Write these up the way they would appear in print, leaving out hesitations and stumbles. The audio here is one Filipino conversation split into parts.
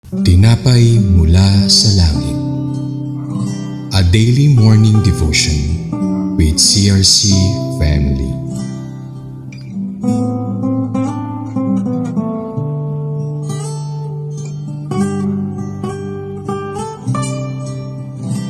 Tinapay mula sa langit. A daily morning devotion with CRC family.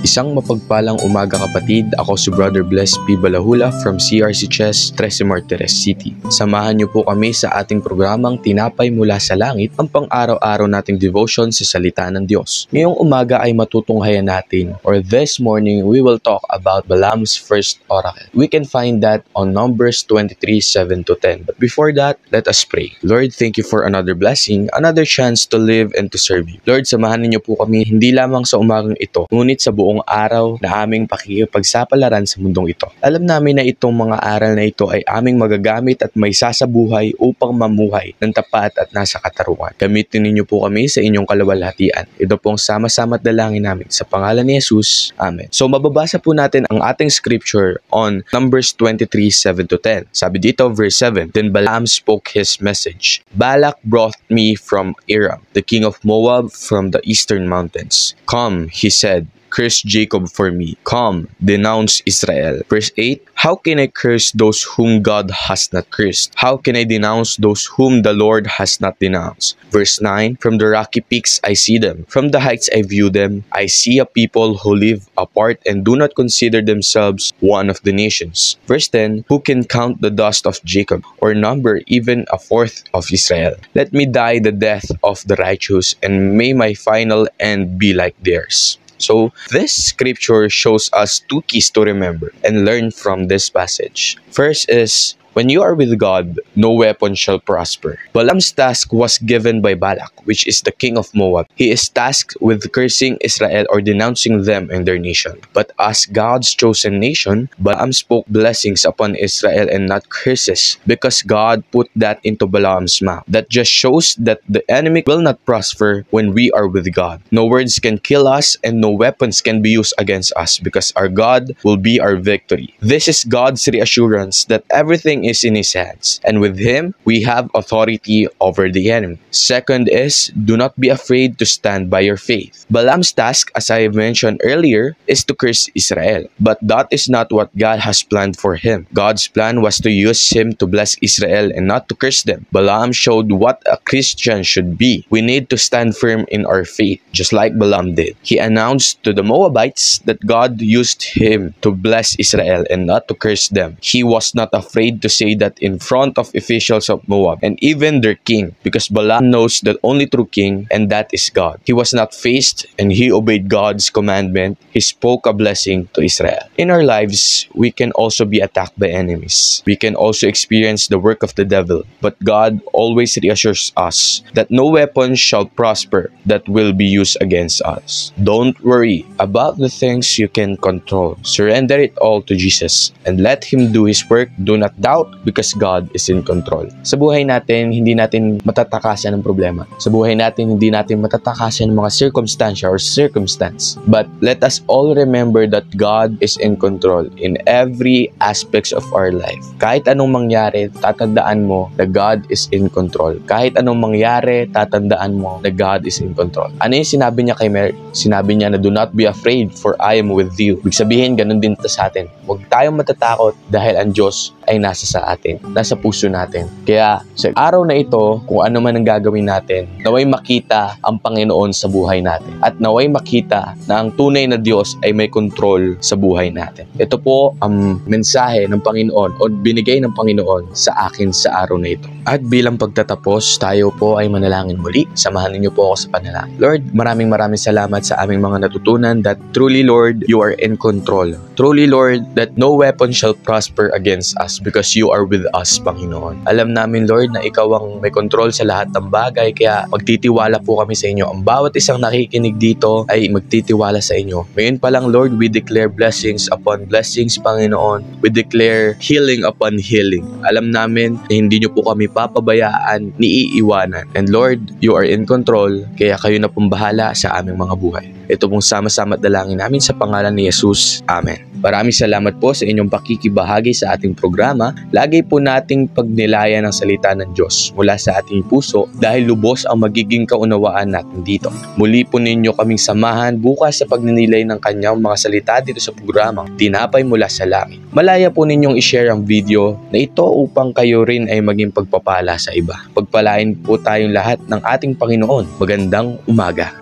Isang mapagpalang umaga kapatid, ako si Brother Bless P. Balahula from CRC Chess, Tres Martires City. Samahan niyo po kami sa ating programang Tinapay Mula sa Langit, ang pang-araw-araw nating devotion sa salita ng Diyos. Ngayong umaga ay matutunghayan natin, or this morning we will talk about Balaam's first oracle. We can find that on Numbers 23:7-10. But before that, let us pray. Lord, thank you for another blessing, another chance to live and to serve you. Lord, samahan niyo po kami hindi lamang sa umagang ito, ngunit sa buong araw na aming pakikipagsapalaran sa mundong ito. Alam namin na itong mga aral na ito ay aming magagamit at may sasabuhay upang mamuhay ng tapat at nasa katarungan. Gamitin ninyo po kami sa inyong kalawalhatian. Ito pong sama-sama at dalangin namin sa pangalan ni Jesus. Amen. So mababasa po natin ang ating scripture on Numbers 23:7-10. Sabi dito, verse 7, Then Balaam spoke his message. Balak brought me from Aram, the king of Moab, from the eastern mountains. Come, he said, curse Jacob for me. Come, denounce Israel. Verse 8, How can I curse those whom God has not cursed? How can I denounce those whom the Lord has not denounced? Verse 9, From the rocky peaks I see them. From the heights I view them. I see a people who live apart and do not consider themselves one of the nations. Verse 10, Who can count the dust of Jacob, or number even a fourth of Israel? Let me die the death of the righteous, and may my final end be like theirs. So, this scripture shows us two keys to remember and learn from this passage. First is, when you are with God, no weapon shall prosper. Balaam's task was given by Balak, which is the king of Moab. He is tasked with cursing Israel or denouncing them and their nation. But as God's chosen nation, Balaam spoke blessings upon Israel and not curses, because God put that into Balaam's mouth. That just shows that the enemy will not prosper when we are with God. No words can kill us and no weapons can be used against us, because our God will be our victory. This is God's reassurance that everything is in His hands, and with Him, we have authority over the enemy. Second is, do not be afraid to stand by your faith. Balaam's task, as I mentioned earlier, is to curse Israel. But that is not what God has planned for him. God's plan was to use him to bless Israel and not to curse them. Balaam showed what a Christian should be. We need to stand firm in our faith, just like Balaam did. He announced to the Moabites that God used him to bless Israel and not to curse them. He was not afraid to say that in front of officials of Moab and even their king, because Balaam knows that only true king, and that is God. He was not faced and he obeyed God's commandment. He spoke a blessing to Israel. In our lives, we can also be attacked by enemies. We can also experience the work of the devil, but God always reassures us that no weapon shall prosper that will be used against us. Don't worry about the things you can control. Surrender it all to Jesus and let Him do His work. Do not doubt, because God is in control. Sa buhay natin, hindi natin matatakasan ng problema. Sa buhay natin, hindi natin matatakasan ng mga circumstansya or circumstance. But let us all remember that God is in control in every aspects of our life. Kahit anong mangyari, tatandaan mo na God is in control. Kahit anong mangyari, tatandaan mo na God is in control. Ano yung sinabi niya kay Mary? Sinabi niya na do not be afraid, for I am with you. Ibig sabihin, ganun din sa atin. Huwag tayong matatakot dahil ang Diyos ay nasa sa atin, nasa puso natin. Kaya sa araw na ito, kung ano man ang gagawin natin, naway makita ang Panginoon sa buhay natin. At naway makita na ang tunay na Diyos ay may kontrol sa buhay natin. Ito po ang mensahe ng Panginoon o binigay ng Panginoon sa akin sa araw na ito. At bilang pagtatapos, tayo po ay manalangin muli. Samahan niyo po ako sa panalangin. Lord, maraming salamat sa aming mga natutunan that truly, Lord, you are in control. Truly, Lord, that no weapon shall prosper against us because you are with us, Panginoon. Alam namin, Lord, na ikaw ang may control sa lahat ng bagay, kaya magtitiwala po kami sa inyo. Ang bawat isang nakikinig dito ay magtitiwala sa inyo. Ngayon pa lang, Lord, we declare blessings upon blessings, Panginoon. We declare healing upon healing. Alam namin na hindi niyo po kami papabayaan ni iiwanan. And Lord, you are in control, kaya kayo na pong bahala sa aming mga buhay. Ito pong sama-sama at dalangin namin sa pangalan ni Jesus. Amen. Maraming salamat po sa inyong pakikibahagi sa ating programa. Lagi po nating pagnilayan ang salita ng Diyos mula sa ating puso dahil lubos ang magiging kaunawaan natin dito. Muli po ninyo kaming samahan bukas sa pagninilay ng kanyang mga salita dito sa programang Tinapay Mula sa Langit. Malaya po ninyong i-share ang video na ito upang kayo rin ay maging pagpapala sa iba. Pagpalain po tayong lahat ng ating Panginoon. Magandang umaga.